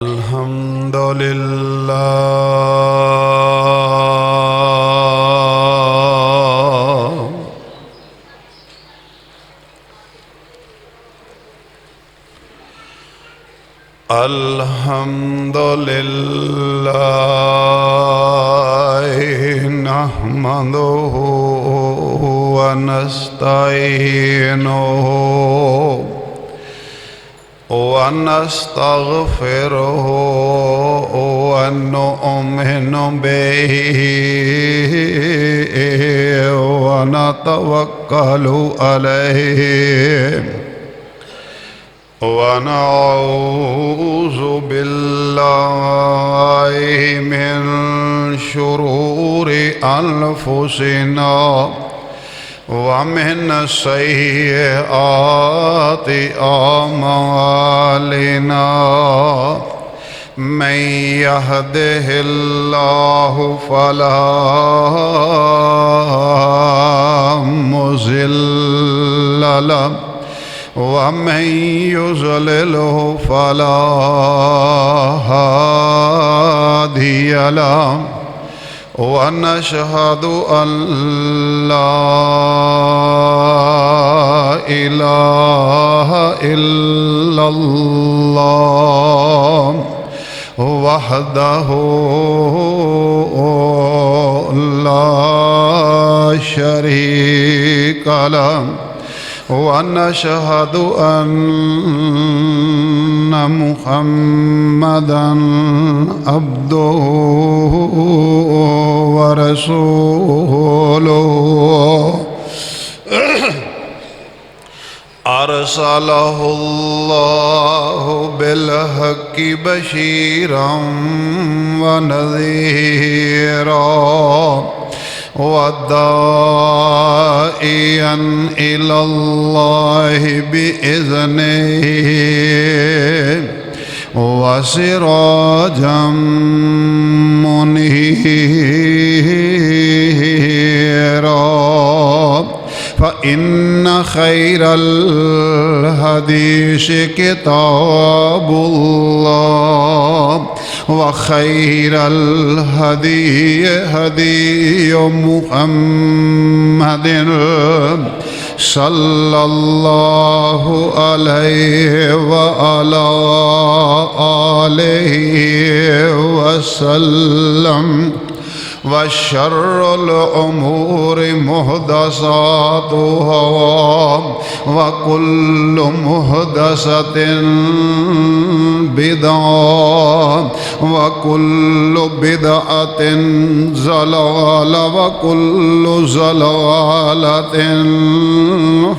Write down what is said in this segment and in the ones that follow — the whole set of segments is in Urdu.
الحمد لله الحمد لله نحمده ونستعينه ونستغفره ونؤمن به ونتوكل عليه ونعوذ بالله من شرور أنفسنا ومن سيئات أعمالنا من يهده الله فلا مضل له ومن يضلله فلا هادي له ونشهد أن لا إله إلا الله وحده لا شريك له ونشهد أن محمدًا عبده ورسوله أرسله الله بالحق بشيرا ونذيرا وداعيا إلى الله بإذنه وسراجا منيرا فإن خير الحديث كتاب الله وخير الهدي هدي محمد صلى الله عليه وعلى آله وسلم وشر الأمور محدثاتها وكل محدثة بدعة وكل بدعة ضلالة وكل ضلالة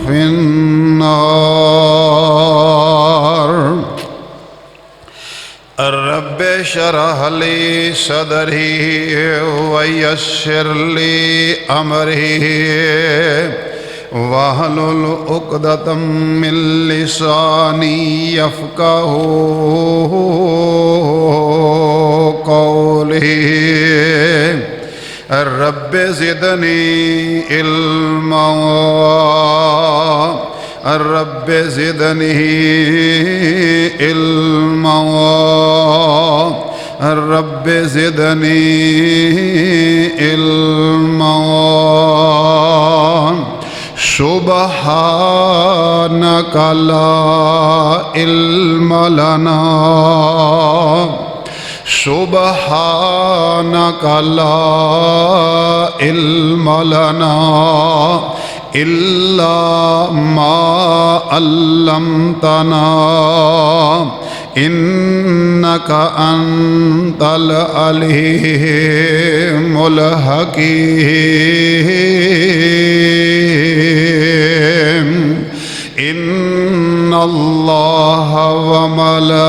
في النار. رب اشرح لي صدري ويسر لي أمري واحلل عقدة من لساني يفقهوا قولي. رب زدني علما رب زدني علما رب زدني علما. سبحانك لا علم لنا سبحانك لا علم لنا إلا ما علمتنا إنك أنت العليم الحكيم. إن الله وملائكته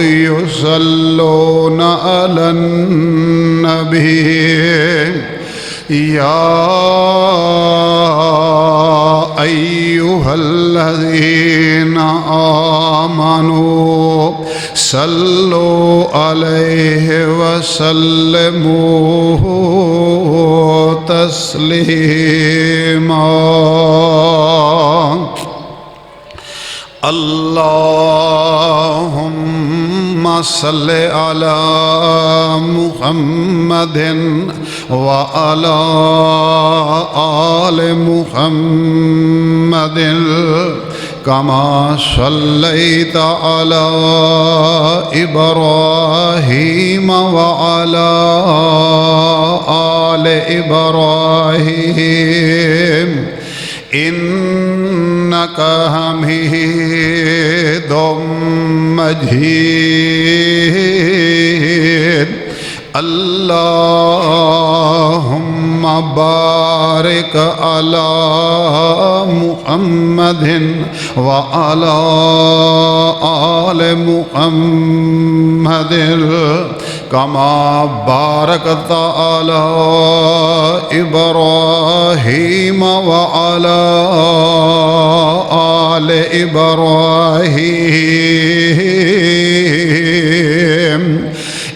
يصلون على النبي يا أيها الذين آمنوا صلوا عليه وسلموا تسليما. اللهم صل على محمد وعلى آل محمد كما صليت على إبراهيم وعلى آل إبراهيم إنك حميد مجيد اللهم بارك على محمد وعلى آل محمد كما باركت على إبراهيم وعلى آل إبراهيم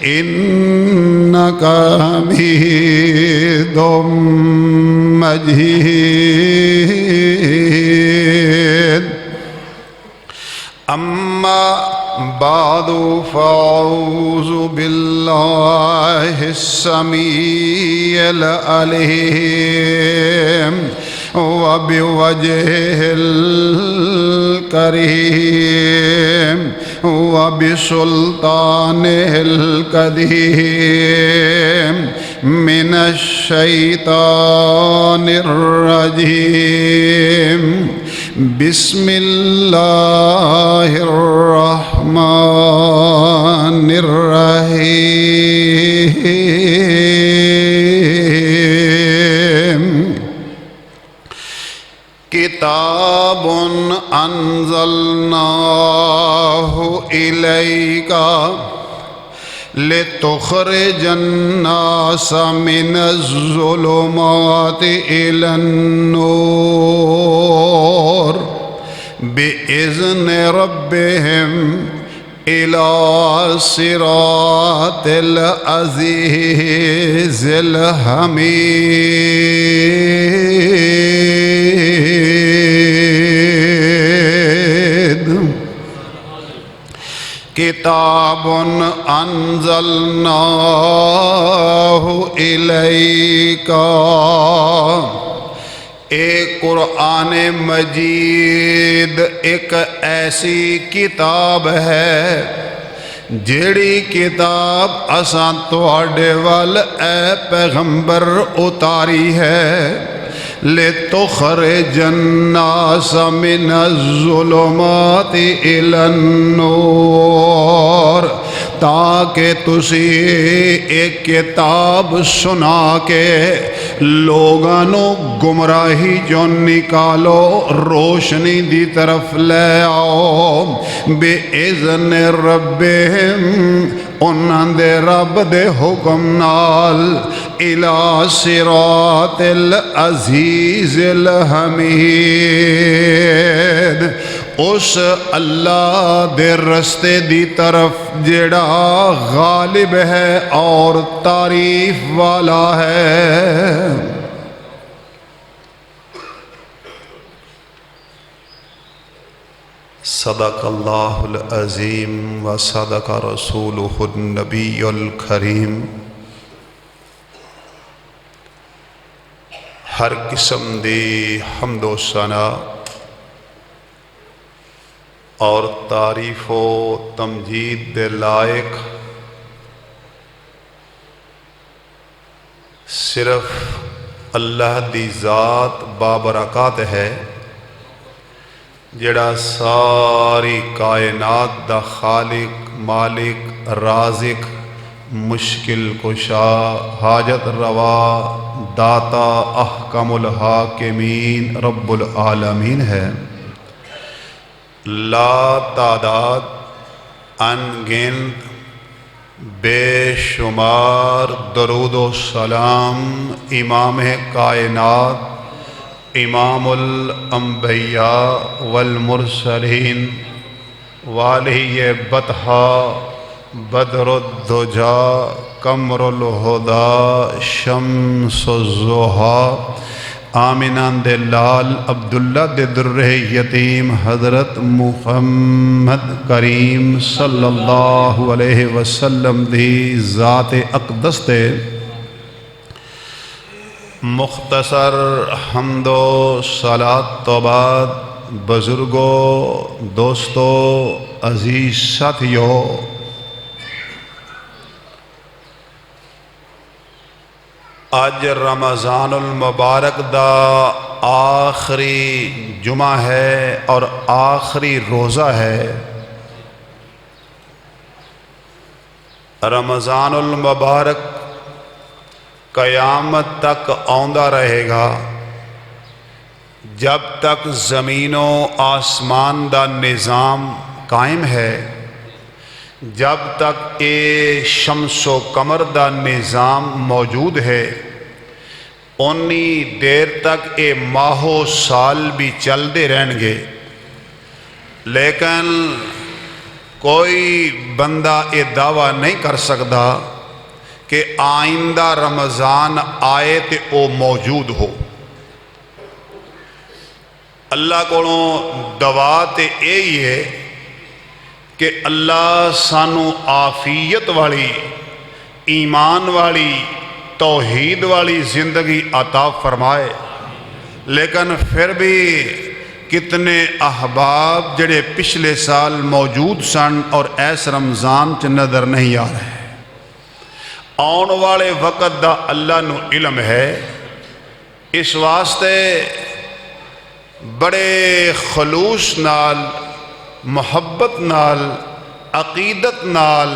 إنك حميد مجيد أما بعد فأعوذ بالله السميع العليم وبوجهه الكريم وبسلطانه القديم من الشيطان الرجيم بسم الله الرحمن الرحيم كتاب أنزلناه إليك لتخرج الناس من الظلمات إلى النور بإذن ربهم إلى صراط العزيز الحميد كتاب أنزلناه إليك ایک قرآن مجید ایک ایسی کتاب ہے جیڑی کتاب اساں تواڈے وال اے پیغمبر اتاری ہے لِتُخْرِجَ النَّاسَ مِنَ الظُّلُمَاتِ إِلَى النُّورِ تاکہ تسی ایک کتاب سنا کے لوگانوں گمراہی جو نکالو روشنی دی طرف لے آؤ بِإِذْنِ رَبِّهِمْ انہاں دے رب دے حکم نال الى صراط العزیز الحمید اس اللہ دے رستے دی طرف جڑا غالب ہے اور تعریف والا ہے صدق اللہ العظیم و صدق رسولہ النبی الکریم ہر قسم دی حمد و ثنا اور تعریف و تمجید دے لائق صرف اللہ دی ذات بابرکات ہے جڑا ساری کائنات دا خالق مالک رازق مشکل کشا حاجت روا داتا احکم الحاکمین رب العالمین ہے لا تعداد انگنت بے شمار درود و سلام امام کائنات امام الانبیاء والمرسلین والی بطحا بدر الدجا قمر الہدا شمس الضحا آمینان دے لال عبداللہ دے در یتیم حضرت محمد کریم صلی اللہ علیہ وسلم دی ذات اقدس دے مختصر حمد و صلاۃ تو بعد بزرگوں، دوستوں، عزیز ساتھیوں، آج رمضان المبارک دا آخری جمعہ ہے اور آخری روزہ ہے۔ رمضان المبارک قیامت تک آندا رہے گا، جب تک زمین و آسمان دا نظام قائم ہے، جب تک اے شمس و قمر دا نظام موجود ہے، انی دیر تک اے ماہ و سال بھی چلتے رہن گے۔ لیکن کوئی بندہ اے دعویٰ نہیں کر سکتا کہ آئندہ رمضان آئے تے او موجود ہو۔ اللہ کولوں دعا تے یہی ہے کہ اللہ سانو عافیت والی، ایمان والی، توحید والی زندگی عطا فرمائے۔ لیکن پھر بھی کتنے احباب جڑے پچھلے سال موجود سن اور ایس رمضان چ نظر نہیں آ رہے، آن والے وقت دا اللہ نو علم ہے۔ اس واسطے بڑے خلوص نال، محبت نال، عقیدت نال،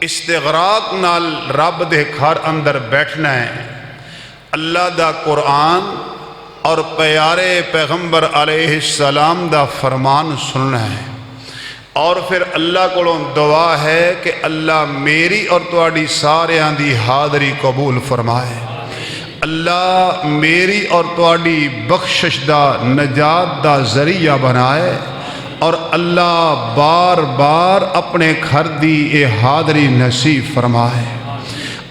استغراق نال رب دے گھر اندر بیٹھنا ہے، اللہ دا قرآن اور پیارے پیغمبر علیہ السلام دا فرمان سننا ہے، اور پھر اللہ کولوں دعا ہے کہ اللہ میری اور تواڈی ساریاں دی حاضری قبول فرمائے، اللہ میری اور تواڈی بخشش دا، نجات دا ذریعہ بنائے، اور اللہ بار بار اپنے گھر دی اے حاضری نصیب فرمائے۔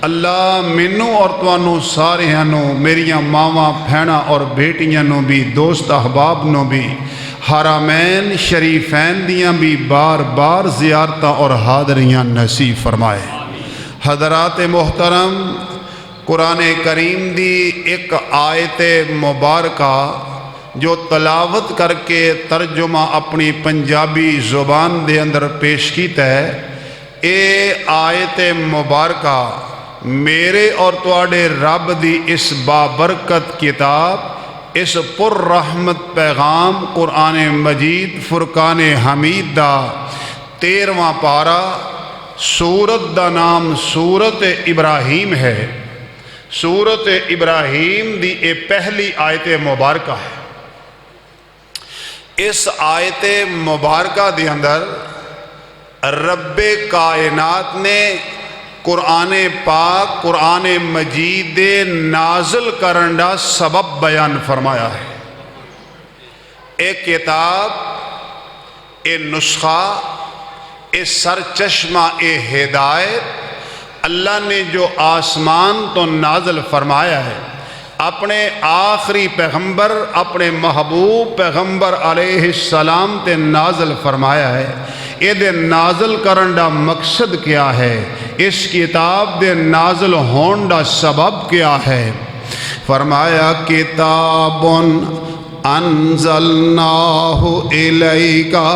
اللہ مینوں اور تانوں ساریاں نو، میریاں ماواں بھیناں اور بیٹیاں نو بھی، دوست احباب نو بھی، حرمین شریفین دیاں بھی بار بار زیارتاں اور حاضریاں نصیب فرمائے۔ حضرات محترم، قرآن کریم دی ایک آیت مبارکہ جو تلاوت کر کے ترجمہ اپنی پنجابی زبان دے اندر پیش کیتا ہے، اے آیت مبارکہ میرے اور تواڈے رب دی اس بابرکت کتاب، اس پر رحمت پیغام قرآن مجید فرقان حمید دا 13واں پارہ، سورت دا نام سورت ابراہیم ہے۔ سورت ابراہیم دی اے پہلی آیت مبارکہ ہے۔ اس آیت مبارکہ دے اندر رب کائنات نے قرآن پاک، قرآن مجید نازل کرن دا سبب بیان فرمایا ہے۔ اے کتاب، اے نسخہ، اے سرچشمہ، اے ہدایت اللہ نے جو آسمان تو نازل فرمایا ہے، اپنے آخری پیغمبر، اپنے محبوب پیغمبر علیہ السلام تے نازل فرمایا ہے۔ یہ دے نازل کرن دا مقصد کیا ہے؟ اس کتاب دے نازل ہون دا سبب کیا ہے؟ فرمایا کتاب انزلناہ الیکا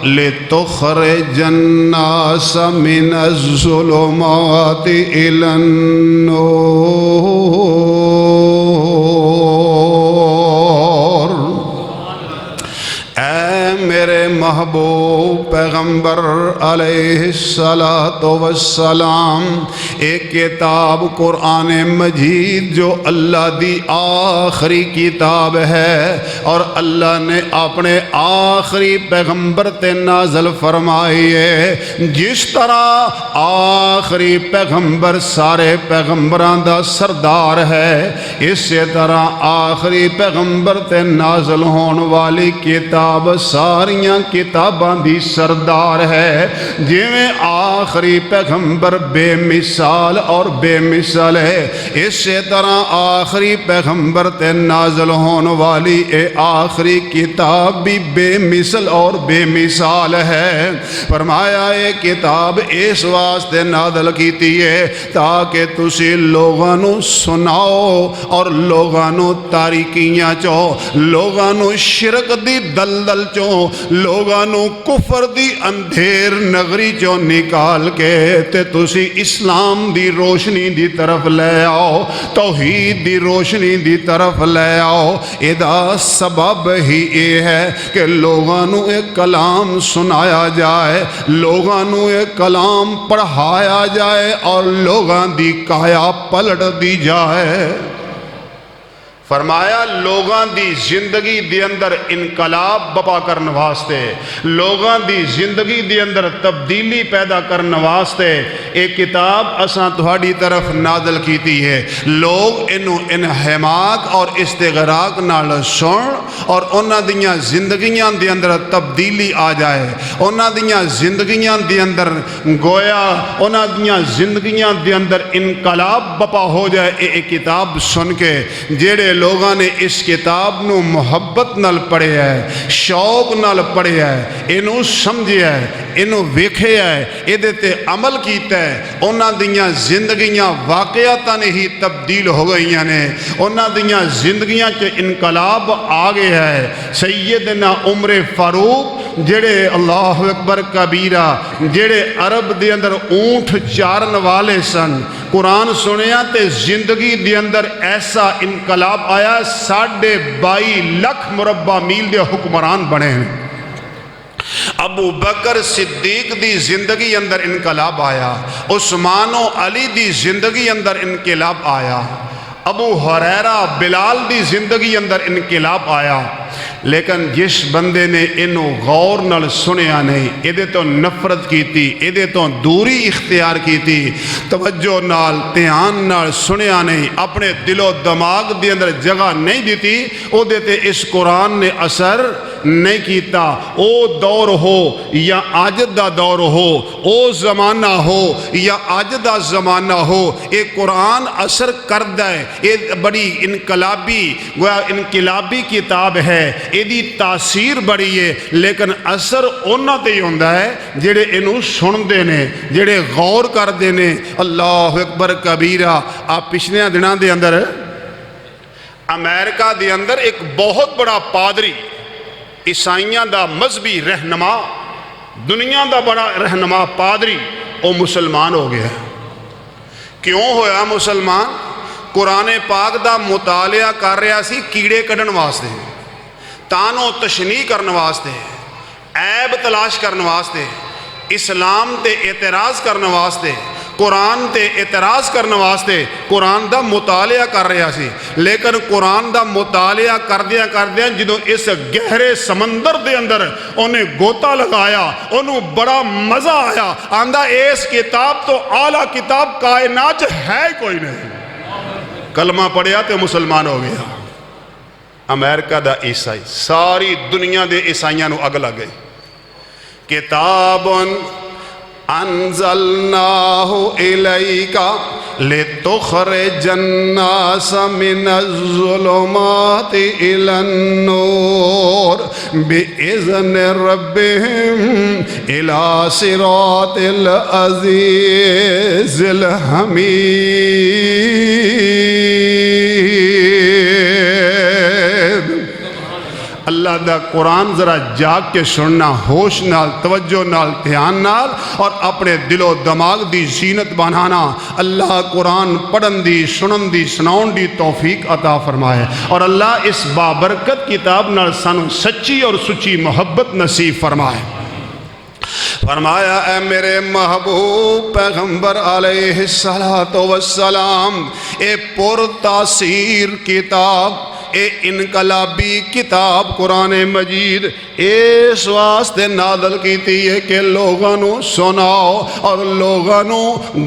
لتخرج الناس من الظلمات الی النور۔ اے میرے محبوب پیغمبر علیہ السلام، ایک کتاب قرآن مجید جو اللہ دی آخری کتاب ہے، اور اللہ نے اپنے آخری پیغمبر تے نازل فرمائی ہے۔ جس طرح آخری پیغمبر سارے پیغمبران دا سردار ہے، اسی طرح آخری پیغمبر تے نازل ہون والی کتاب ساریاں کتاباں دی سردار ہے، جویں آخری پیغمبر بے مثال اور بے مثال ہے، اسی طرح آخری پیغمبر تے نازل ہون والی اے آخری کتاب بھی بے مثل اور بے مثال ہے۔ فرمایا اے کتاب اس واسطے نازل کیتی ہے تاکہ تسی لوگاں نو سناؤ اور لوگاں نو تاریکیاں چو، لوگاں نو شرک دی دلدل چو، لوگاں نو کفر دی اندھیر نگری چو نکال کے تے تسی اسلام دی روشنی دی طرف لے آؤ، توحید دی روشنی دی طرف لے آؤ۔ ادا سبب ہی یہ ہے کہ لوگاں نو ایک کلام سنایا جائے، لوگاں نو ایک کلام پڑھایا جائے اور لوگاں دی کایا پلٹ دی جائے۔ فرمایا لوگاں دی زندگی دی اندر انقلاب بپا کرنے واسطے، لوگاں دی زندگی دی اندر تبدیلی پیدا کرنے واسطے ایک کتاب اساں تہاڈی طرف نازل کیتی ہے۔ لوگ انہوں انہماک اور استغراق نال سن اور انہاں دیاں زندگیاں دی اندر تبدیلی آ جائے، انہاں دیاں زندگیاں دی اندر گویا انہاں دیاں زندگیاں دی اندر انقلاب بپا ہو جائے۔ ایک کتاب سن کے جیڑے لوگاں نے اس کتاب نو محبت نال پڑھیا ہے، شوق نال پڑھیا ہے، انہوں سمجھیا ہے، انہوں ویکھیا ہے، ایدے تے عمل کیتا ہے، انہاں دیاں زندگیاں واقعاتاً ہی تبدیل ہو گئیاں نے، انہاں دیاں زندگیاں چ انقلاب آ گیا ہے۔ سیدنا عمر فاروق جڑے اللہ اکبر کبیرہ، جڑے عرب دے اندر اونٹ چارن والے سن، قرآن سنیا تے زندگی دے اندر ایسا انقلاب آیا، 22.5 لاکھ مربع میل دے حکمران بنے ہیں۔ ابو بکر صدیق دی زندگی اندر انقلاب آیا، عثمان و علی دی زندگی اندر انقلاب آیا، ابو ہریرہ بلال دی زندگی اندر انقلاب آیا، لیکن جس بندے نے انہوں غور نال سنیا نہیں، ایدے تو نفرت کی تھی، ایدے تو دوری اختیار کی تھی، توجہ نال دھیان نال سنیا نہیں، اپنے دل و دماغ دے اندر جگہ نہیں دیتی، او دیتے اس قرآن نے اثر نہیں کیتا۔ او دور ہو یا آج دا دور ہو، او زمانہ ہو یا آج دا زمانہ ہو، ایک قرآن اثر کردہ ہے، یہ بڑی انقلابی کتاب ہے، ایدی تاثیر بڑی ہے، لیکن اثر انہاں تے ہی ہوندا ہے جڑے انہوں سندے نے، جڑے غور کردے نے۔ اللہ اکبر کبیرہ۔ آپ پچھلے دنوں دے اندر امریکہ دے اندر ایک بہت بڑا پادری، عیسائیاں دا مذہبی رہنما، دنیا دا بڑا رہنما پادری، وہ مسلمان ہو گیا۔ کیوں ہویا مسلمان؟ قرآن پاک دا مطالعہ کر رہا سی کیڑے کڈن واسطے، تانو تشنیع کرنے واسطے، عیب تلاش کرنے واسطے، اسلام تے اعتراض کرنے واسطے، قرآن تے اعتراض کرنے واسطے قرآن دا مطالعہ کر رہا سی۔ لیکن قرآن دا مطالعہ کردیاں جدوں اس گہرے سمندر دے اندر انہیں گوتا لگایا، انہوں بڑا مزہ آیا، آندہ اس کتاب تو اعلیٰ کتاب کائنات ہے کوئی نہیں۔ کلمہ پڑھیا تے مسلمان ہو گیا۔ امریکہ دا عیسائی، ساری دنیا دے عیسائیاں نو اگ لگ گئی۔ کتاب انزلناہ الیکا لتخرج الناس من الظلمات الی النور باذن ربهم الی صراط العزیز الحمید۔ اللہ دا قرآن ذرا جاگ کے سننا، ہوش نال، توجہ نال، دھیان نال، اور اپنے دل و دماغ دی زینت بنانا۔ اللہ قرآن پڑھن دی، سنن دی، سناؤن دی توفیق عطا فرمائے، اور اللہ اس بابرکت کتاب نال سانو سچی اور سچی محبت نصیب فرمائے۔ فرمایا اے میرے محبوب پیغمبر علیہ السلام، اے پر تاثیر کتاب، اے انقلابی کتاب قرآن مجید اس واسطے نازل کیتی ہے کہ لوگاں نو سناؤ اور لوگاں نو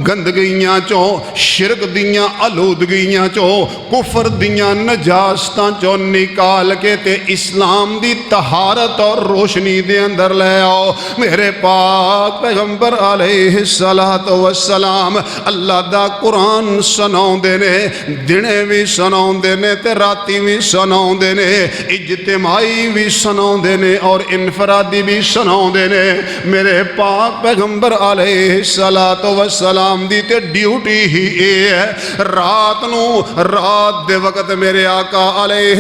گندگیاں چوں، شرک دیاں آلودگیاں چوں، کفر دیاں نجاستاں چوں نکال کے تے اسلام دی طہارت اور روشنی دے اندر لے آؤ۔ میرے پاک پیغمبر علیہ السلام اللہ دا قرآن سناؤں دینے، دنے بھی سناؤں دینے تے راتی بھی سناؤں دینے، اجتماعی بھی سناؤں دینے اور انفرادی بھی سناؤں دینے۔ میرے پاک پیغمبر علیہ السلام دی تے ڈیوٹی ہی اے ہے، رات دے وقت میرے آقا علیہ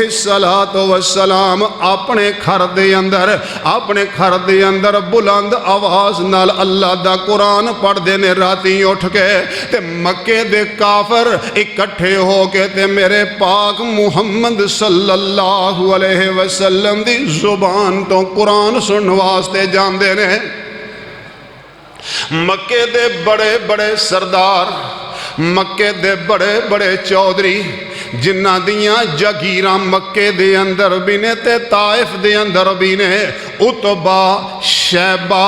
السلام اپنے گھر دے اندر بلند آواز نال اللہ دا قرآن پڑھ دینے، راتی اٹھ کے تے مکے دے کافر اکٹھے ہو کے تے میرے پاک محمد صلی اللہ علیہ وسلم دی زبان تو قرآن سن واسطے جاندے نے۔ مکے دے بڑے بڑے سردار، مکے دے بڑے بڑے چودھری جنہ دیاں جگیراں مکے دے اندر بھی نے تے طائف دے اندر بھی نے، عتبہ، شیبہ،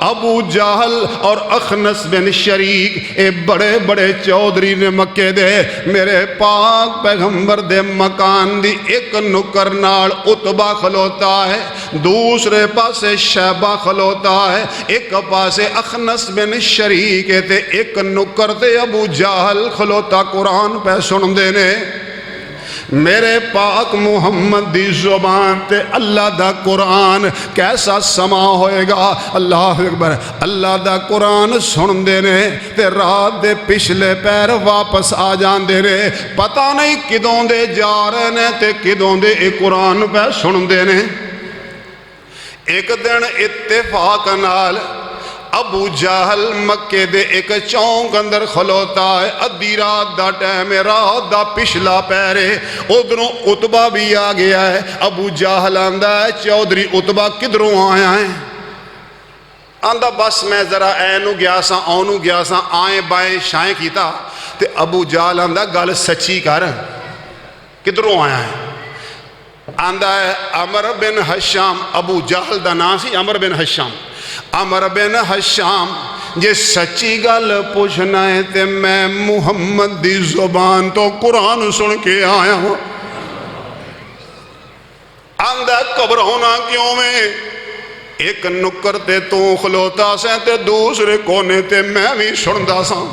ابو جہل اور اخنس بن شریک، اے بڑے بڑے چودھری نے مکے دے۔ میرے پاک پیغمبر دے مکان دی ایک نکر نال عتبہ کھلوتا ہے، دوسرے پاسے شیبہ کھلوتا ہے، ایک پاسے اخنس بن شریک تے ایک نکر تے ابو جہل کھلوتا قرآن پہ سن دینے۔ میرے پاک محمد دی زبان تے اللہ دا قرآن کیسا سما ہوئے گا؟ اللہ اکبر۔ اللہ دا قرآن سن دینے تے رات دے پچھلے پیر واپس آ جان دینے، پتہ نہیں کدوں دے جا رہے نے تے کدوں دے ایک قرآن پہ سن دینے۔ ایک دن اتفاق نال ابو جہل مکے دے ایک چونک اندر کھلوتا ہے، ادھی رات دا ٹائم ہے، رات دا پچھلا پیرے، ادھروں عتبہ بھی آ گیا ہے۔ ابو جہل آندا ہے چودھری عتبہ کدھروں آیا ہے؟ آندا بس میں ذرا اینو گیا سا اونو گیا سا، آئیں بائیں شائیں کیتا تے ابو جہل آندا گل سچی کر، کدھروں آیا ہے؟ آندا ہے عمر بن حشام، ابو جہل دا نام سی عمر بن حشام۔ عمر بن حشام جے سچی گل پوچھنا ہے تے میں محمد دی زبان تو قرآن سن کے آیا ہوں۔ آندہ گھبرانا کیوں میں؟ ایک نکر تے تو کھلوتا سے تے دوسرے کونے تے میں بھی سندا سا،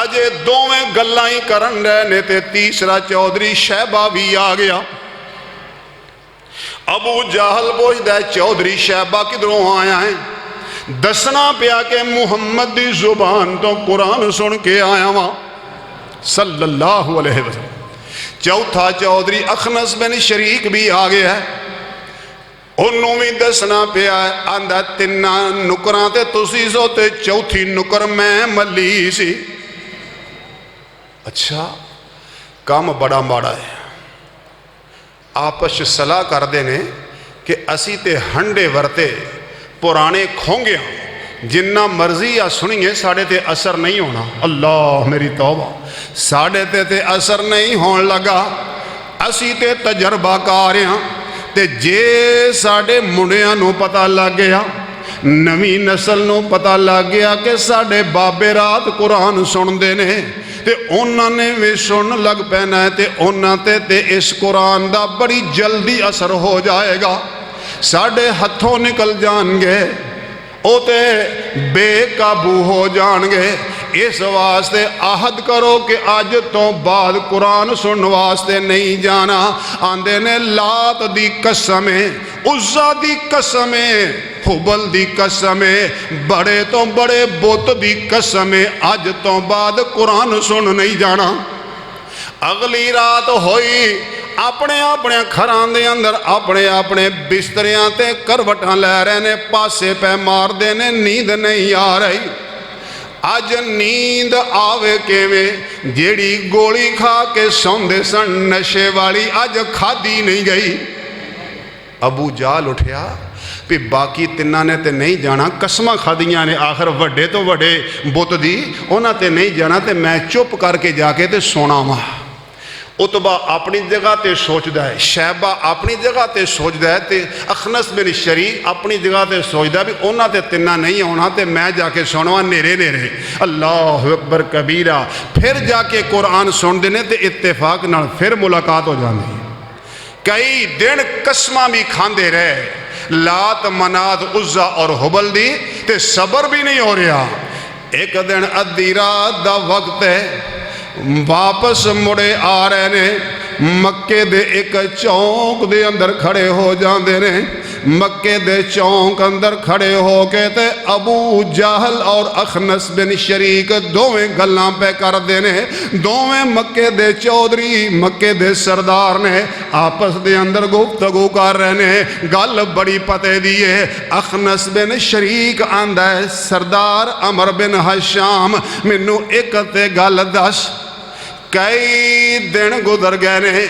اجے دوویں گلاں ہی کرن رہنے تے تیسرا چودھری شیبہ بھی آ گیا۔ ابو جہل پوچھدا ہے چودھری شیبہ کدھروں آیا ہے؟ دسنا پیا کہ محمد دی زبان تو قرآن سن کے آیا ہوں صلی اللہ علیہ وسلم۔ چوتھا چودھری اخنس بن شریک بھی آ گیا ہے، انہوں بھی دسنا پیا ہے، آندہ تینہ نکراں تے تسی سو تے چوتھی نکر میں ملی سی۔ اچھا کام بڑا ماڑا ہے، آپس صلاح کر دینے کہ اسی تے ہنڈے ورتے پرانے کھونگے ہوں، جنہ مرضی یا سنیے ساڑھے تے اثر نہیں ہونا۔ اللہ میری توبہ، ساڑھے تے اثر نہیں ہون لگا، اسی تے تجربہ کاریاں تے جے ساڑھے منڈیاں نو پتہ لگ گیا، نوی نسل نو پتہ لگ گیا کہ ساڑھے بابے رات قرآن سن دینے تے انہوں نے بھی سن لگ پینا ہے تے انہوں تے اس قرآن دا بڑی جلدی اثر ہو جائے گا، ساڑھے ہتھوں نکل جان گے، او تے بے قابو ہو جان گے۔ اس واسطے عہد کرو کہ آج تو بعد قرآن سن واسطے نہیں جانا۔ آندے نے لات دی قسمیں، عزا دی قسمیں، حبل دی قسمیں، بڑے تو بڑے بت دی قسمیں، آج تو بعد قرآن سن نہیں جانا۔ اگلی رات ہوئی، اپنے اپنے گھران دے اندر اپنے اپنے بستریاں تے کروٹاں لے رہے نے، پاسے پہ مار دینے، نیند نہیں آ رہی۔ آج نیند آوے کے میں جیڑی گولی کھا کے سوندے سن نشے والی آج کھادی نہیں گئی۔ ابو جال اٹھیا پہ باقی تنہ نے تے نہیں جانا، قسمہ کھادیاں نے آخر وڈے تو وڈے بت دی انہاں تے نہیں جانا تے میں چپ کر کے جا کے تے سونا ماں۔ اتبا اپنی جگہ تے سوچدا ہے، شیبہ اپنی جگہ تے سوچدا ہے، تے اخنس بن شریک اپنی جگہ تے سوچدا ہے بھی انہاں تے تنہ نہیں ہونا تے میں جا کے سنواں نیرے نیرے۔ اللہ اکبر کبیرہ۔ پھر جا کے قرآن سن دینے تے اتفاق نال پھر ملاقات ہو جاندی۔ کئی دن قسماں بھی کھاندے رہے، لات منات عزا اور حبل دی، تے صبر بھی نہیں ہو رہا۔ ایک دن ادھی رات دا وقت ہے، واپس مڑے آ رہے نے، مکے دے ایک چونک دے اندر کھڑے ہو جاندے نے۔ مکے دے چونک اندر کھڑے ہو کے تے ابو جہل اور اخنس بن شریک دوویں گلاں پہ کر دینے۔ دوویں مکے دے چودھری، مکے دے سردار نے آپس دے اندر گفتگو کر رہے نے۔ گل بڑی پتے دیئے، اخنس بن شریک آندہ ہے سردار عمر بن حشام منو ایک تے گل دس، کئی دن گزر گئے نے،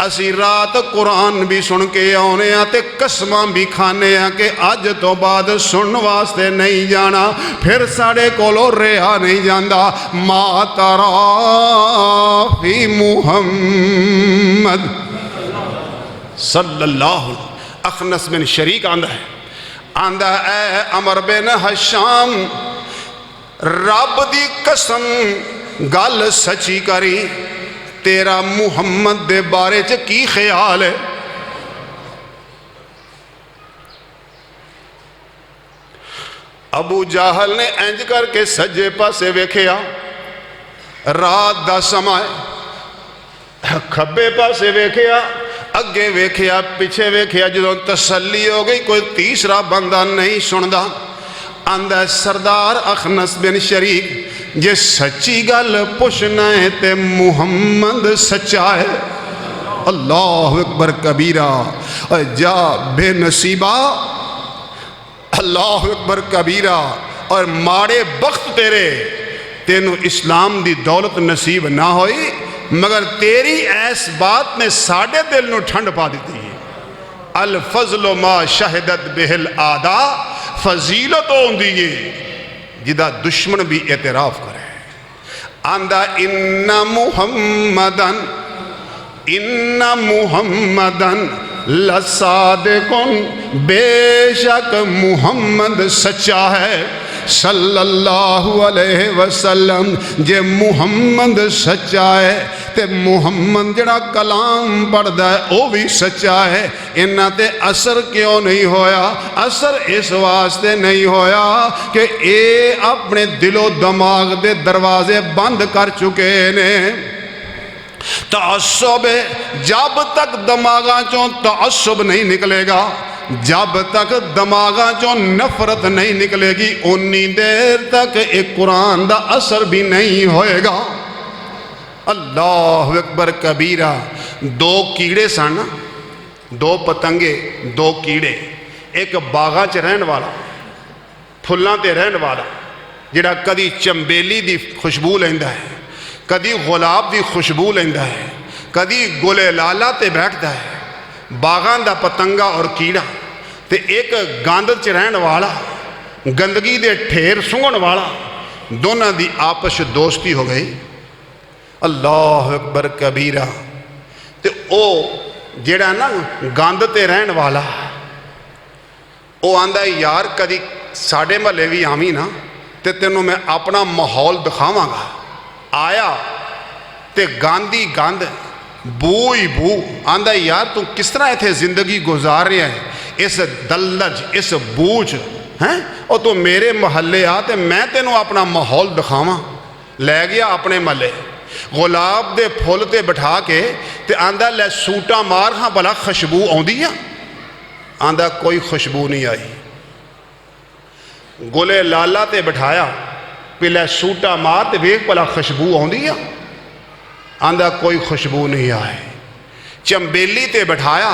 اسی رات قرآن بھی سن کے آنے آتے، قسماں بھی کھانے آ کہ آج تو بعد سن واسطے نہیں جانا، پھر ساڑے کولو رہا نہیں جاندہ۔ ما ترا فی محمد صلی اللہ علیہ وسلم۔ اخنس بن شریک آندہ اے عمر بن حشام، رب دی قسم گل سچی کری، تیرا محمد دے بارے چ کی خیال ہے؟ ابو جہل نے انج کر کے سجے پاسے ویکھیا، رات دا سماں، کھبے پاسے ویکھیا، اگے ویکھیا، پیچھے ویکھیا، جدوں تسلی ہو گئی کوئی تیسرا بندہ نہیں سندا۔ آندہ سردار اخنس بن شریک، جے سچی گل پوچھنا ہے تے محمد سچا ہے۔ اللہ اکبر کبیرہ۔ جا بے نصیبہ، اللہ اکبر کبیرہ، اور ماڑے بخت تیرے، تینوں اسلام دی دولت نصیب نہ ہوئی، مگر تیری ایس بات نے ساڑھے دل نو ٹھنڈ پا دیتی ہے۔ الفضل ما شہدت بہل آدھا، فضیلت ہوں دیئے جدہ دشمن بھی اعتراف کرے۔ آندہ ان محمدن لصادقن، بے شک محمد سچا ہے صلی اللہ علیہ وسلم۔ جے محمد سچا ہے تے محمد جڑا کلام پڑھدا ہے او بھی سچا ہے۔ انہاں تے اثر کیوں نہیں ہویا؟ اثر اس واسطے نہیں ہویا کہ اے اپنے دل و دماغ دے دروازے بند کر چکے نے۔ تعصب، جب تک دماغاں چوں تعصب نہیں نکلے گا، جب تک دماغاں چوں نفرت نہیں نکلے گی، انی دیر تک ایک قرآن دا اثر بھی نہیں ہوئے گا۔ اللہ اکبر کبیرہ۔ دو کیڑے سن، دو پتنگے، دو کیڑے، ایک باغاں چ رہن والا، پھلاں تے رہن والا، جڑا کدی چمبیلی دی خوشبو لیندا ہے، کدی غلاب دی خوشبو لیندا ہے، کدی گلے لالا تے بیٹھدا ہے۔ باغاں دا پتنگا اور کیڑا تے ایک گاند چ رہن والا، گندگی دے ٹھیر سنگن والا، دونوں دی آپس دوستی ہو گئی۔ اللہ اکبر کبیرہ۔ تے او جیڑا نا گاند تے رہن والا، او آندہ ہے یار کدی ساڑھے محلے بھی آمی نا تے تینوں میں اپنا ماحول دکھاواں گا۔ آیا تے گاندی گاند، بو ہی بو، آندہ ہے یار تو کس طرح ایتھے زندگی گزار رہے ہیں اس دلج، اس بوچ ہیں، اور تو میرے محلے آتے میں تینوں اپنا ماحول دکھاواں۔ لے گیا اپنے محلے، غلاب دے پھول تے بٹھا کے تے آندہ لے سوٹا مار، ہاں بلا خوشبو آندی ہے؟ آندہ کوئی خوشبو نہیں آئی۔ گلے لالا تے بٹھایا، پہلے سوٹا مار تے ویک بلا خوشبو آندی ہے؟ آندہ کوئی خوشبو نہیں آئے۔ چمبیلی تے بٹھایا،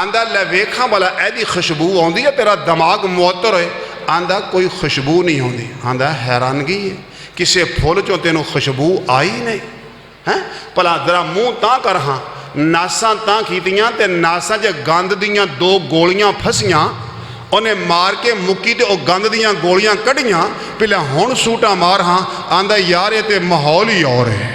آندہ لے ویکھاں بلا ایدی خوشبو آندی ہے، تیرا دماغ معطر ہے؟ آندہ کوئی خوشبو نہیں آندی۔ آندہ حیرانگی ہے، کسے پھول چوں تینوں خوشبو آئی نہیں؟ پلا ذرا منہ تاں کر، ہاں ناساں تاں کیتیاں تے ناساں جے گند دیاں دو گولیاں پھسیاں، انہیں مار کے مکی تے او گند دیاں گولیاں کڑیاں، پہلے ہون سوٹا مار، ہاں آندہ یار یہ تے ماحول ہی اور ہے،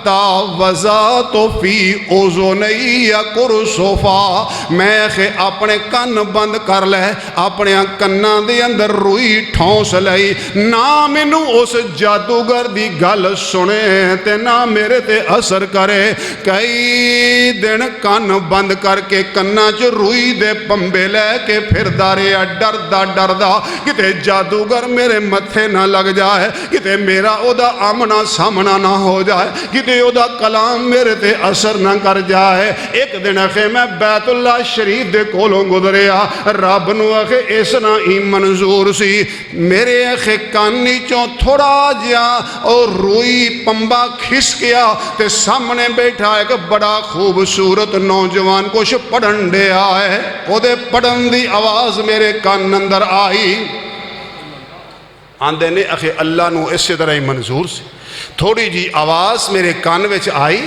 حتی وضعت فی اذنی کرسفا میں اپنے کن بند کر لے اپنے کناں دے اندر روئی ٹھونس لئی نہ مینوں اس جادوگر دی گل سنے تے نہ میرے تے اثر کرے کئی دن کن بند کر کے کناں چ روئی دے پمبے لے کے پھردا رہیا ڈردا ڈردا کتے جادوگر میرے متھے نہ لگ جائے کتے میرا او دا آمنا سامنا نہ ہو جائے کتے او دا کلام میرے تے اثر نہ کر جائے ایک دن میں بیت اللہ شریف دے کولوں گزریا رب نو اس نہ ہی منظور سی میرے کانی چوں تھوڑا جیا اور روئی پمبا کھس گیا تے سامنے بیٹھا ایک بڑا خوبصورت نوجوان کچھ پڑھن دے آئے او دے پڑھن دی آواز میرے کان اندر آئی آندے نے اللہ نو اس طرح ہی منظور سی تھوڑی جی آواز میرے کان وچ آئی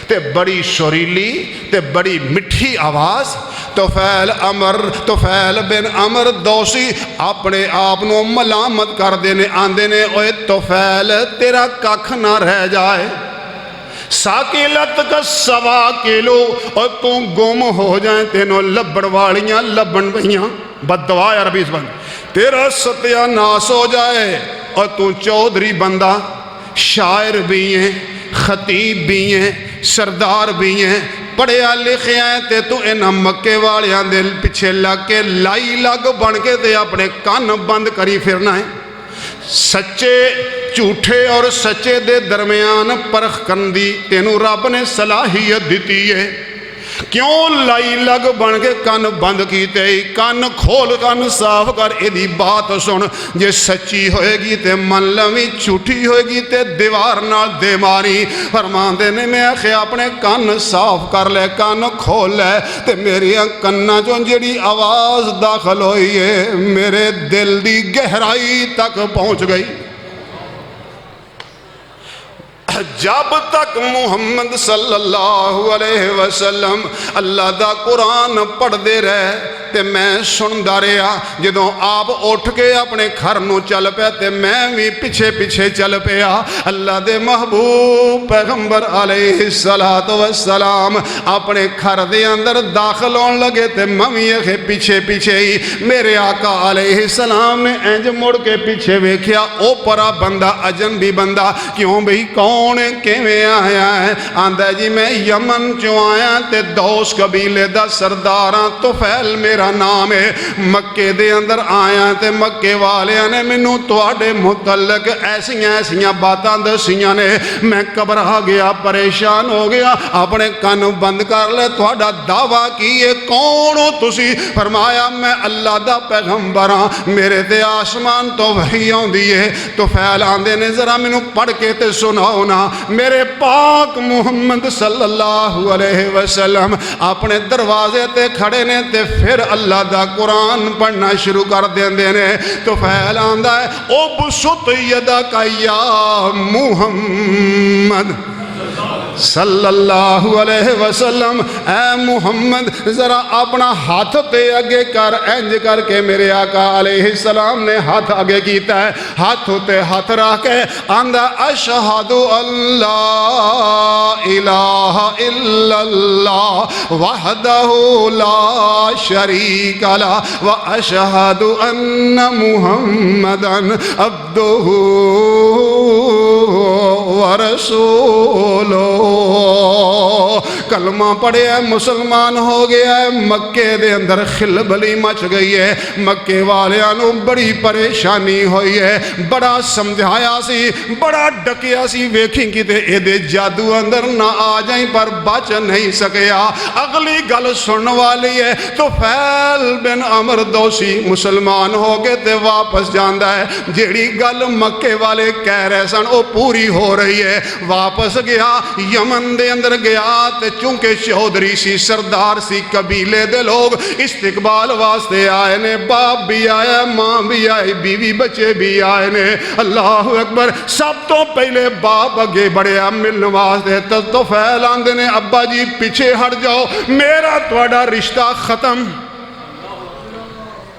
تے بڑی شریلی تے بڑی مٹھی آواز توفیل بن عمر دوسی اپنے آپنو ملامت کر دینے آندے نے اوے توفیل تیرا ککھ نہ رہ جائے ساکیلت کا سوا کلو اور تو گم ہو جائیں تینوں لبڑ والیاں لبن بھیاں بد دعا یا ربی اس بند تیرا ستیہ ناس ہو جائے اور تو چودھری بندہ شاعر بھی ہیں خطیب بھی ہیں سردار بھی ہیں پڑھیا لکھے ہیں تے تو انہاں مکے والیاں دل پچھے لگ کے لائی لگ بن کے تے اپنے کان بند کری پھرنا ہے سچے جھوٹے اور سچے دے درمیان پرخ کندی تینوں رب نے صلاحیت دیتی ہے کیوں لائی لگ بن کے کان بند کیتے کان کھول کان صاف کر ایدی بات سن جے سچی ہوئے گی تے من لوی چھوٹی ہوئے گی تے دیوار نال دے ماری فرمان دینے میں اپنے کان صاف کر لے کان کھول لے تے میری کنہ جو جڑی آواز داخل ہوئی ہے میرے دل دی گہرائی تک پہنچ گئی جب تک محمد صلی اللہ علیہ وسلم اللہ دا قرآن پڑھ دے رہے تے میں سن داریا جدوں آپ اٹھ کے اپنے گھر نو چل پیا تے میں بھی پیچھے پیچھے چل پیا اللہ دے محبوب پیغمبر علیہ السلام اپنے گھر دے اندر داخل ہون لگے تے میں پیچھے پیچھے ہی میرے آقا علیہ السلام نے انج مڑ کے پیچھے ویکھیا او پرا بندہ اجنبی بندہ کیوں بھئی کون کیویں آیا ہے آندا جی میں یمن چوں آیا تے دوس قبیلے دا سرداراں توفیل میرا نام ہے مکے دے اندر آیا تے مکے والیاں نے مینوں تواڈے متعلق ایسیاں باتاں دسیاں نے میں گھبرا گیا پریشان ہو گیا اپنے کان بند کر لے تواڈا دعویٰ کیے کون ہو تسی فرمایا میں اللہ دا پیغمبر ہاں میرے تے آسمان تو وحی آندی ہے توفیل آندے نے ذرا مینوں پڑھ کے تے سناؤ نا میرے پاک محمد صلی اللہ علیہ وسلم اپنے دروازے تے کھڑے نے تے پھر اللہ دا قرآن پڑھنا شروع کر دیندے نے تو پھیل آندا ہے او بسط یدک یا محمد صلی اللہ علیہ وسلم اے محمد ذرا اپنا ہاتھ تے اگے کر انج کر کے میرے آقا علیہ السلام نے ہاتھ اگے کیتا ہے ہاتھ تے ہاتھ رکھ کے آندا اشہد اللہ الہ الا اللہ وحدہ لا شریک لہ واشہد ان محمدًا عبدہ ورسولہ کلمہ پڑھے ہے مسلمان ہو گیا ہے مکے دے اندر خلبلی مچ گئی ہے مکے والیاں بڑی پریشانی ہوئی ہے بڑا سمجھایا سی بڑا ڈکیا سی ویکھیں کی تے اے دے جادو اندر نہ آ جائیں پر بچ نہیں سکیا اگلی گل سن والی ہے تو فیل بن عمر دوسی مسلمان ہو کے تے واپس جاندہ ہے جیڑی گل مکے والے کہہ رہے سن او پوری ہو رہی ہے واپس گیا یمن دے اندر گیا تے چونکہ چودھری سی سردار سی قبیلے دے لوگ استقبال واسطے آئے نے باپ بھی آیا ماں بھی آئے بیوی بچے بھی آئے نے اللہ اکبر سب تو پہلے باپ اگے بڑھیا ملن واسطے تو پھیلان دے نے ابا جی پیچھے ہٹ جاؤ میرا تواڈا رشتہ ختم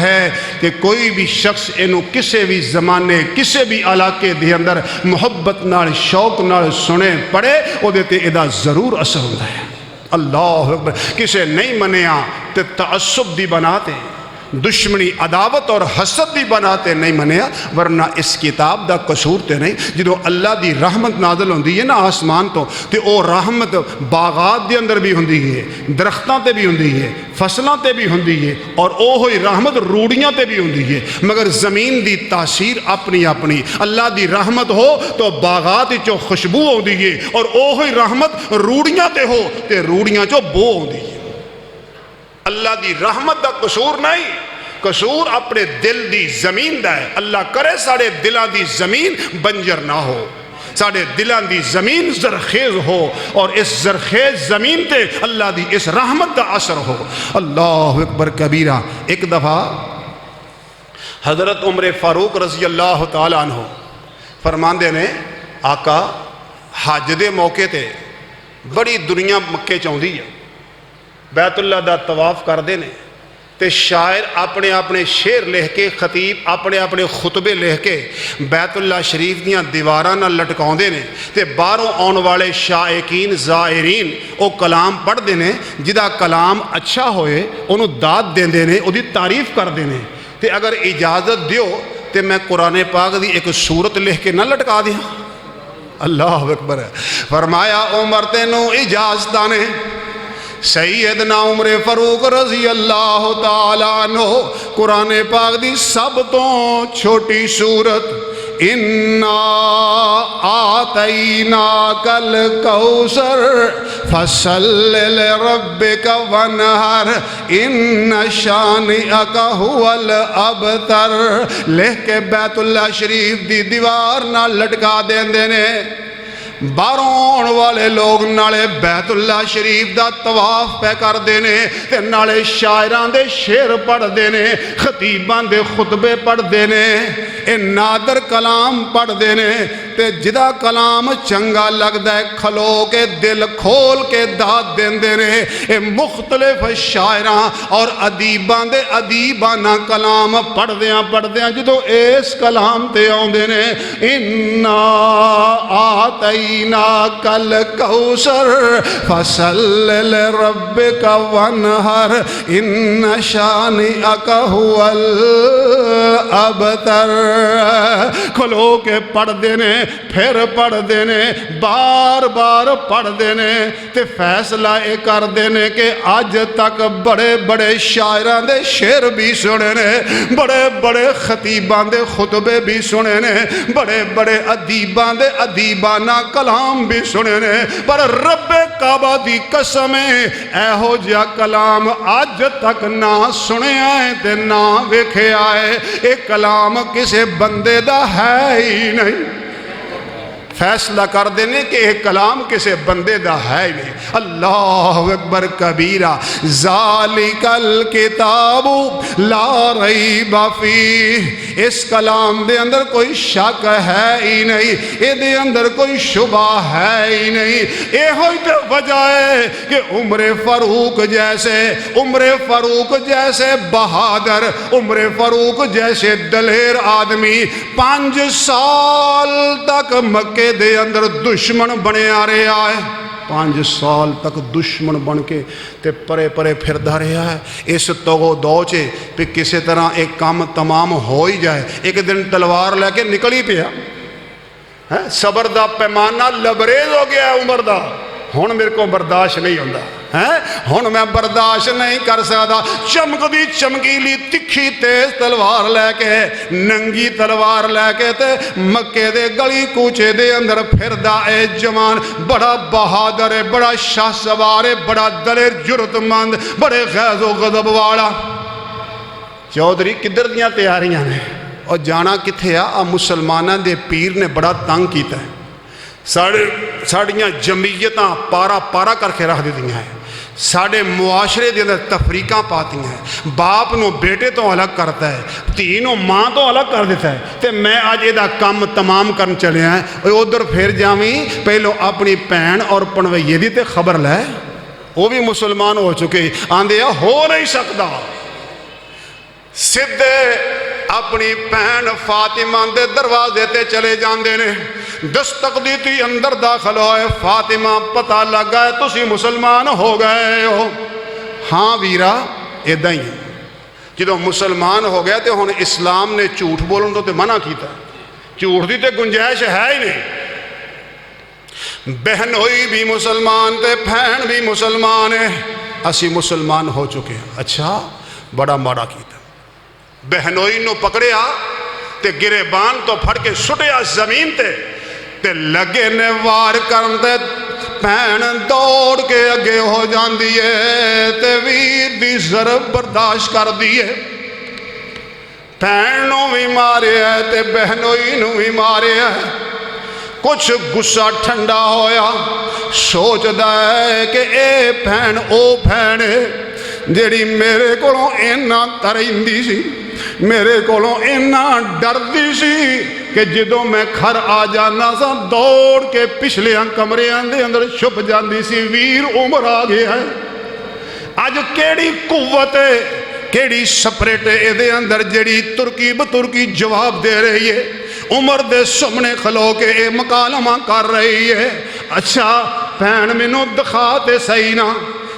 ہے کہ کوئی بھی شخص اینو کسے بھی زمانے کسے بھی علاقے دے اندر محبت نال شوق نال سنے پڑھے او دے تے ادا ضرور اثر ہوندا ہے۔ اللہ اکبر۔ کسے نہیں منیا تے تعصب دی بناتے، دشمنی عداوت اور حسد دی بناتے نہیں منیا، ورنہ اس کتاب دا قصور تے نہیں۔ جدو اللہ دی رحمت نازل ہوندی ہے نا آسمان تو تے او رحمت باغات دے اندر بھی ہوندی ہے، درختاں تے بھی ہوندی ہے، فصلاں تے بھی ہوندی ہے، اور او ہوئی رحمت روڑیاں تے بھی ہوندی ہے، مگر زمین دی تاثیر اپنی اپنی۔ اللہ دی رحمت ہو تو باغات چو خوشبو ہوندی ہے، اور او ہوئی رحمت روڑیاں تے ہو تے روڑیاں چو بو ہوندی ہے۔ اللہ دی رحمت دا قصور نہیں، قصور اپنے دل دی زمین دا ہے۔ اللہ کرے ساڑے دلان دی زمین بنجر نہ ہو، ساڑے دلان دی زمین زرخیز ہو، اور اس زرخیز زمین تے اللہ دی اس رحمت دا اثر ہو۔ اللہ اکبر کبیرہ۔ ایک دفعہ حضرت عمر فاروق رضی اللہ تعالیٰ عنہ فرماندے نے آقا حج دے موقع تے بڑی دنیا مکے چاہندی ہے، بیت اللہ دا طواف کر دے نے تے شاعر اپنے اپنے شعر لکھ کے، خطیب اپنے اپنے خطبے لکھ کے بیت اللہ شریف دیاں دیواراں نال لٹکاؤندے نے تے باہروں آن والے شائقین زائرین او کلام پڑھ دے نے، جدا کلام اچھا ہوئے انہوں داد دیندے نے، او دی تعریف کر دے نے۔ تے اگر اجازت دیو تے میں قرآن پاک دی ایک سورت لکھ کے نہ لٹکا دیا۔ اللہ اکبر ہے۔ فرمایا عمر تینوں اجازتاں نے۔ سیدنا عمر فاروق رضی اللہ تعالیٰ عنہ قرآن پاک دی سب تو چھوٹی سورت اِنَّا آتَيْنَاكَ الْكَوْثَرَ فَصَلِّ لِرَبِّكَ وَانْحَرْ إِنَّ شَانِئَكَ هُوَ الْأَبْتَرُ لکھ کے بیت اللہ شریف دی دیوار نہ لٹکا دیندے نے۔ باہروں والے لوگ نالے بیت اللہ شریف دا طواف پہ کر دینے تے نالے شاعران دے شعر پڑھ دینے، خطیبان دے خطبے پڑھ دینے، اے نادر کلام پڑھ دینے تے جدا کلام چنگا لگ دے کھلو کے دل کھول کے داد دین دینے۔ اے مختلف شاعران اور ادیبان دے ادیبانہ کلام پڑھ دیاں جدو اس کلام تے آن دینے اِنَّا آتَيْنَاكَ الْكَوْثَرَ فَصَلِّ لِرَبِّكَ وَانْحَرْ إِنَّ شَانِئَكَ هُوَ الْأَبْتَرُ۔ کھلو کے پڑھ دینے، پھر پڑھ دینے، بار بار پڑھ دینے تے فیصلہ اے کر دینے کہ آج تک بڑے بڑے شاعران دے شعر بھی سنے نے، بڑے بڑے خطیبان دے خطبے بھی سنے نے، بڑے بڑے ادیبان دے ادیبانہ کلام بھی سنے نے، پر رب کعبہ دی قسمیں اے ہو جا کلام آج تک نہ سنے آئے تے نہ ویکھے آئے۔ ایک کلام کسے بندے دا ہے ہی نہیں۔ فیصلہ کر دینے کہ ایک کلام کسے بندے دا ہے ہی نہیں۔ اللہ اکبر کبیرہ۔ ذالک الکتاب لا ریب فیہ، اس کلام دے اندر کوئی شک ہے ہی نہیں، اے دے اندر کوئی شبہ ہے ہی نہیں۔ اے ہوئی تے وجہ ہے کہ عمر فاروق جیسے بہادر، عمر فاروق جیسے دلیر آدمی 5 سال تک مکے دے اندر دشمن بنے آ رہے آئے، 5 سال تک دشمن بن کے تے پرے پرے پھر دا رہا ہے۔ اس توغو دوچے پہ کسی طرح ایک کام تمام ہو ہی جائے، ایک دن تلوار لے کے نکل ہی پیا، صبر دا پیمانہ لبریز ہو گیا ہے عمر دا، ہن میرے کو برداشت نہیں ہوندہ، ہن میں برداشت نہیں کر سکتا۔ چمک دی چمکیلی تکھی تیز تلوار لے کے، ننگی تلوار لے کے تے مکے دے گلی کوچے دے اندر پھردا اے جوان، بڑا بہادر ہے، بڑا شاہ سوار ہے، بڑا دلیر جرت مند، بڑے غیظ و غضب والا۔ چودھری کدھر دیاں تیاریاں نے اور جانا کتھے آ؟ مسلمانہ دے پیر نے بڑا تنگ کیتا ہے، ساڑیاں جمعیتاں پارا پارا کر کے رکھ دیتی ہیں، ساڑے معاشرے دے اندر تفریقاں پاتی ہیں، باپ نو بیٹے تو الگ کرتا ہے، تینوں ماں تو الگ کر دیتا ہے، تے میں آج ایدہ کام تمام کرن چلے ہیں، ادھر پھر جاویں پہلو اپنی پین اور پنویے دی تے خبر لے، وہ بھی مسلمان ہو چکے، آندھے ہو نہیں سکتا۔ ਸਿੱਧੇ ਆਪਣੀ ਭੈਣ ਫਾਤਿਮਾ ਦੇ ਦਰਵਾਜ਼ੇ ਤੇ ਚਲੇ ਜਾਂਦੇ ਨੇ। ਦਸਤਕ ਦਿੱਤੀ, ਅੰਦਰ ਦਾਖਲ ਹੋਏ। ਫਾਤਿਮਾ ਪਤਾ ਲੱਗਾ ਹੈ ਤੁਸੀਂ ਮੁਸਲਮਾਨ ਹੋ ਗਏ ਹੋ। ਹਾਂ ਵੀਰਾ ਇਦਾਂ ਹੀ ਹੈ। ਜਦੋਂ ਮੁਸਲਮਾਨ ਹੋ ਗਿਆ ਤੇ ਹੁਣ ਇਸਲਾਮ ਨੇ ਝੂਠ ਬੋਲਣ ਤੋਂ ਤੇ ਮਨਾ ਕੀਤਾ। ਝੂਠ ਦੀ ਤੇ ਗੁੰਜਾਇਸ਼ ਹੈ ਹੀ ਨਹੀਂ। ਬਹਿਨ ਹੋਈ ਵੀ ਮੁਸਲਮਾਨ ਤੇ ਭੈਣ ਵੀ ਮੁਸਲਮਾਨ ਹੈ। ਅਸੀਂ ਮੁਸਲਮਾਨ ਹੋ ਚੁੱਕੇ ਹਾਂ। ਅੱਛਾ, ਬੜਾ ਮਾੜਾ ਕੀਤਾ। ਬਹਿਨੋਈ ਨੂੰ ਪਕੜਿਆ ਤੇ ਗਿਰੇਬਾਨ ਤੋਂ ਫੜ ਕੇ ਸੁੱਟਿਆ ਜ਼ਮੀਨ ਤੇ ਲੱਗੇ ਨੇ ਵਾਰ ਕਰਨ ਤੇ ਭੈਣ ਦੌੜ ਕੇ ਅੱਗੇ ਹੋ ਜਾਂਦੀ ਹੈ ਤੇ ਵੀਰ ਦੀ ਜ਼ਰਬ ਬਰਦਾਸ਼ਤ ਕਰਦੀ ਹੈ। ਭੈਣ ਨੂੰ ਵੀ ਮਾਰਿਆ ਤੇ ਬਹਿਨੋਈ ਨੂੰ ਵੀ ਮਾਰਿਆ। ਕੁਛ ਗੁੱਸਾ ਠੰਡਾ ਹੋਇਆ, ਸੋਚਦਾ ਹੈ ਕਿ ਇਹ ਭੈਣ ਉਹ ਭੈਣ ਜਿਹੜੀ ਮੇਰੇ ਕੋਲੋਂ ਇੰਨਾ ਤਰਿੰਦੀ ਸੀ, ਮੇਰੇ ਕੋਲੋਂ ਇੰਨਾ ਡਰਦੀ ਸੀ کہ جدوں میں گھر آ جانا سا دوڑ کے پچھلیاں کمریاں دے اندر چھپ جاندی سی. ویر عمر آ گیا ہے. اج کیڑی قوت ہے کیڑی سپریٹ اے دے اندر جڑی ترکی بترکی جواب دے رہی ہے. عمر دے سامنے کھلو کے اے مکالمہ کر رہی ہے. اچھا بہن مینوں دکھا تے صحیح نا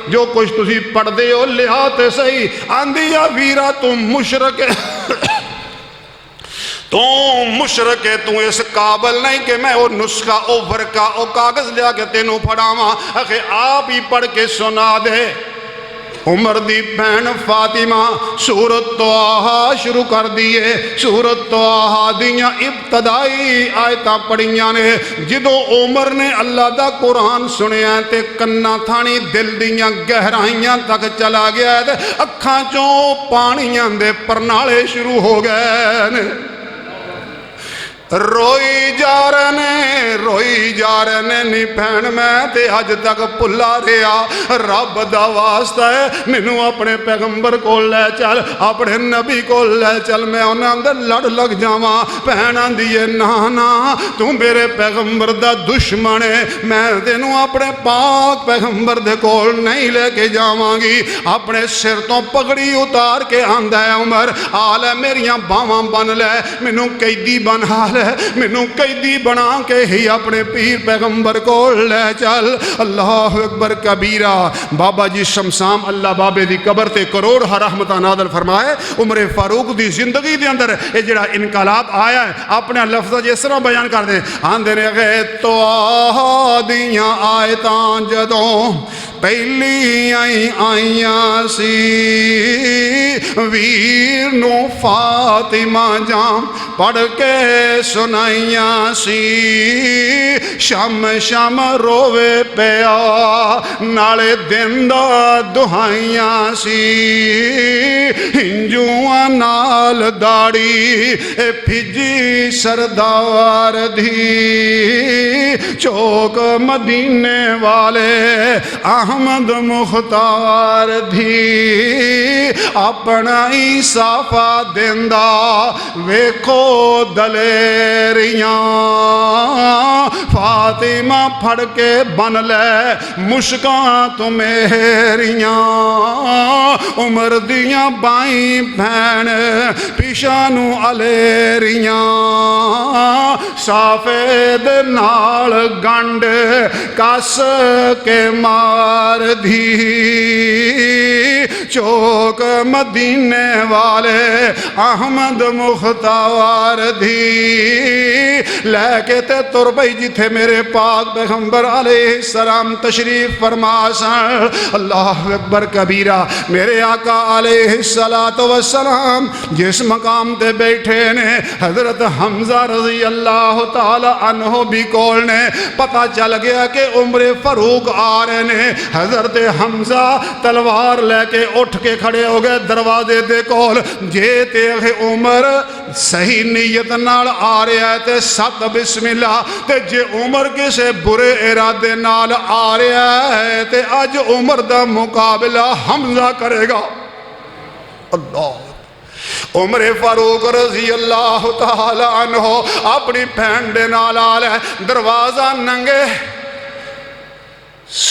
جو کچھ تسی پڑھ دے ہو لیا تے صحیح. آندی یا ویرا تم مشرک ہے تو مشرک ہے, تو اس قابل نہیں کہ میں وہ نسخہ او ورقہ او کاغذ لیا کے تینوں پڑھاواں. اکھے آپ ہی پڑھ کے سنا دے. عمر دی بہن فاطمہ سورت طٰہٰ شروع کر دیئے. سورت طٰہٰ دیاں ابتدائی آیتاں پڑھیاں نے. جدو عمر نے اللہ دا قرآن سنیا تے کنا تھانی دل دیاں گہرائیاں تک چلا گیا ہے. اکھاں چوں پانیاں دے پرنالے شروع ہو گئے نے. روئی جا رہے نے نی بہن میں تے آج تک پلا رہا. رب دا واسطہ ہے مینوں اپنے پیغمبر کو لے چل, اپنے نبی کو لے چل, میں انہاں اندر لڑ لگ جاواں. بہن آندی ہے نا تو میرے پیغمبر دا دشمن ہے, میں تینوں اپنے پاک پیغمبر دے کول نہیں لے کے جاواں گی. اپنے سر تو پگڑی اتار کے آندا ہے عمر آل ہے میریاں باواں بن لے, مینوں قیدی بنا لے, مینوں قیدی بنا کے ہی اپنے پیر پیغمبر کو لے چل. اللہ اکبر کبیرہ. بابا جی شمسام اللہ بابے دی قبر تے کروڑ رحمتہ نازل فرمائے. عمر فاروق دی زندگی دے اندر یہ جڑا انقلاب آیا ہے اپنے لفظ جس طرح بیان کر دیں. آندے نے گئے تو دیاں آیتاں جدوں پہلی آئیاں سی, ویر نو فاطمہ جام پڑھ کے سنائیاں سی. شام شام روے پیا نالے دن دا دہائیاں سی. ہنجواں نال داڑی پھجی سردار دی, چوک مدینے والے احمد مختار دی. اپنا ہی صافہ دیندہ ویکھو دلیریاں, فاطمہ پھڑ کے بن لے مشکاں تو میریاں. عمر دیاں بائیں بہن پیشانو الیریاں, سافید نال گنڈ کس کے مار دی. چوک مدینے والے احمد مختار دی لے کے تے تر بھئی جتھے میرے پاک پیغمبر علیہ السلام تشریف فرما سن. اللہ اکبر کبیرہ. میرے آقا علیہ السلام جس مقام تے بیٹھے نے حضرت حمزہ رضی اللہ تعالی عنہ بھی کول نے. پتہ چل گیا کہ عمر فاروق آ رہے نے. حضرت حمزہ تلوار لے کے اٹھ کے کھڑے ہو گئے دروازے دے کول. جے تے عمر صحیح نیت نال آ رہا ہے تے ست بسم اللہ, تے جے عمر کسے برے ارادے نال آ رہا ہے تے اج عمر دا مقابلہ حمزہ کرے گا. اللہ عمر فاروق رضی اللہ تعالی عنہ اپنی بہن دے نال آ لے, دروازہ ننگے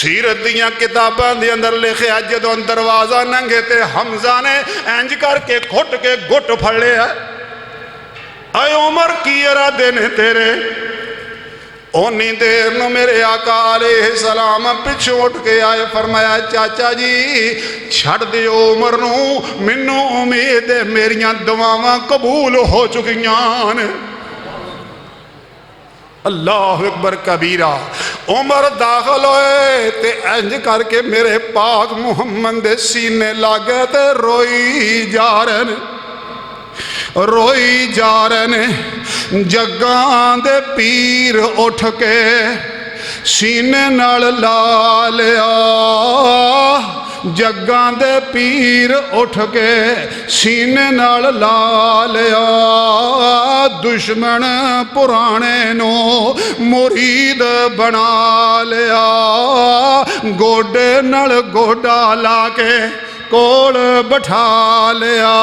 سیرت دیاں کتاباں دے اندر لکھیا جدوں دروازہ ننگے تے حمزہ نے انج کر کے گھٹ کے گھٹ پھڑ لیا، اے عمر کی ارادے نے تیرے؟ اونی دیر نو میرے آقا علیہ السلام پچھو اٹھ کے آئے، فرمایا چاچا جی چھڑ دیو عمر نو، منو امید ہے میریاں دعاواں قبول ہو چکیاں نے۔ اللہ اکبر کبیرہ۔ عمر داخل ہوئے تے انج کر کے میرے پاک محمد دے سینے لاگے تے روئی جا رہے، روئی جا رہے۔ جگاں دے پیر اٹھ کے سینے نال لا لیا، جگاں دے پیر اٹھ کے سینے نال لا لیا، دشمن پرانے نو مرید بنا لیا، گوڈے نال گوڈا لا کے کول بٹھا لیا۔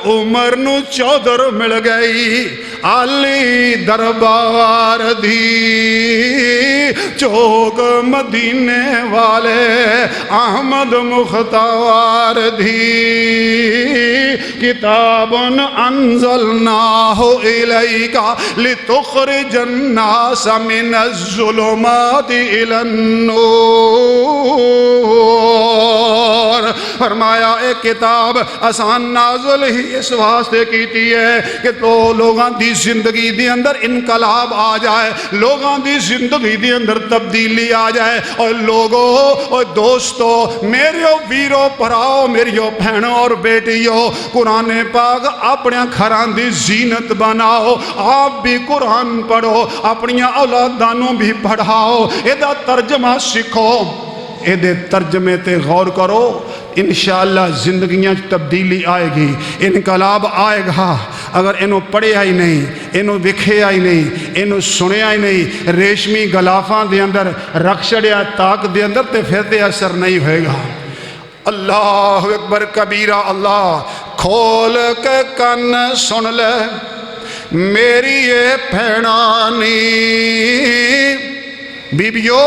عمر نو چودر مل گئی علی دربار دی، چوک مدینے والے احمد مختار دی، کتاب انزلناہ الیکا لتخرج الناس من الظلمات الی النور۔ فرمایا ایک کتاب آسان نازل ہی اس واسطے کیتی ہے کہ تو لوگاں دی زندگی دی اندر انقلاب آ جائے، لوگاں دی زندگی دی اندر تبدیلی آ جائے۔ اور لوگو اور دوستو، میریو ویرو پراؤ، میریو بہنوں اور بیٹیو، قرآن پاک اپنے گھران دی زینت بناؤ، آپ بھی قرآن پڑھو، اپنی اولادانوں بھی پڑھاؤ، ایدہ ترجمہ سکھو، ایدے ترجمے تے غور کرو، انشاءاللہ زندگیاں تبدیلی آئے گی، انقلاب آئے گا۔ اگر انہوں پڑھے آئی نہیں، انہوں وکھے آئی نہیں، انہوں سنے آئی نہیں، ریشمی غلافاں دے اندر رکھ چھڑیا تاک دے اندر تے پھر تے اثر نہیں ہوئے گا۔ اللہ اکبر کبیرہ۔ اللہ کھول کے کن سن لے میری یہ بھینانی، بیبیو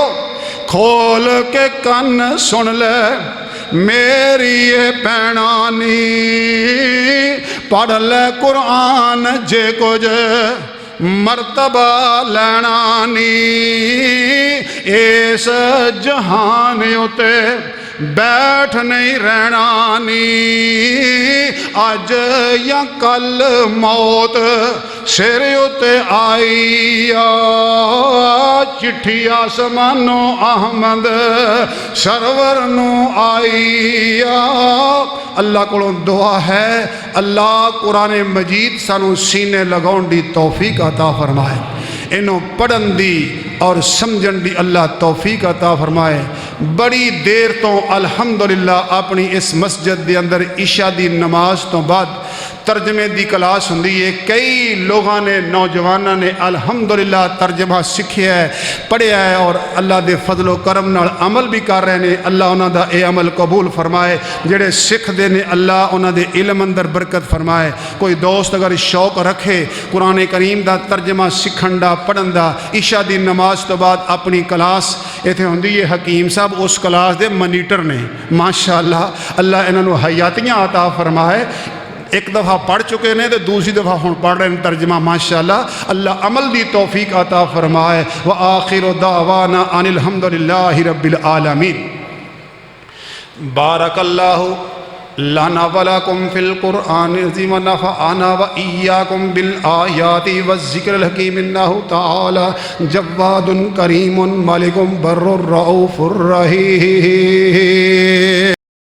کھول کے کن سن لے میری یہ بھینانی، پڑھ لے قرآن جے کچھ مرتبہ لینانی، اس جہان اتے بیٹھ نہیں رہنا نی، آج یا کل موت سر اتے آئی، چٹھی آسمانو احمد سرور نو آئی۔ اللہ کو دعا ہے اللہ قرآن مجید سانو سینے لگاؤں دی توفیق عطا فرمائے، انہوں پڑھن دی اور سمجھن دی اللہ توفیق عطا فرمائے۔ بڑی دیر تو الحمدللہ اپنی اس مسجد دے اندر عشاء دی نماز تو بعد ترجمے دی کلاس ہوندی ہے، کئی لوگاں نے نوجواناں نے الحمدللہ ترجمہ سکھیا ہے، پڑھیا ہے، اور اللہ دے فضل و کرم نال عمل بھی کر رہے ہیں۔ اللہ انہاں دا اے عمل قبول فرمائے، جڑے سکھ دے نے اللہ انہاں دے علم اندر برکت فرمائے۔ کوئی دوست اگر شوق رکھے قرآن کریم دا ترجمہ سکھن دا پڑھن دا، عشاء دی نماز تو بعد اپنی کلاس ایتھے ہوندی ہے، حکیم صاحب اس کلاس دے منیٹر نے، ماشاءاللہ اللہ انہاں نو حیاتیاں عطا فرمائے۔ ایک دفعہ پڑھ چکے نے تو دوسری دفعہ ہون پڑھ رہے ہیں ترجمہ، ماشاءاللہ اللہ عمل دی توفیق عطا فرمائے۔ وآخر دعوانا ان الحمدللہ رب العالمین۔ بارک اللہ لنا ولکم فی القرآن العظیم ونفعنا وإیاکم بالآیات والذکر الحکیم انہ تعالی جواد کریم ملک بر الرؤوف الرحیم۔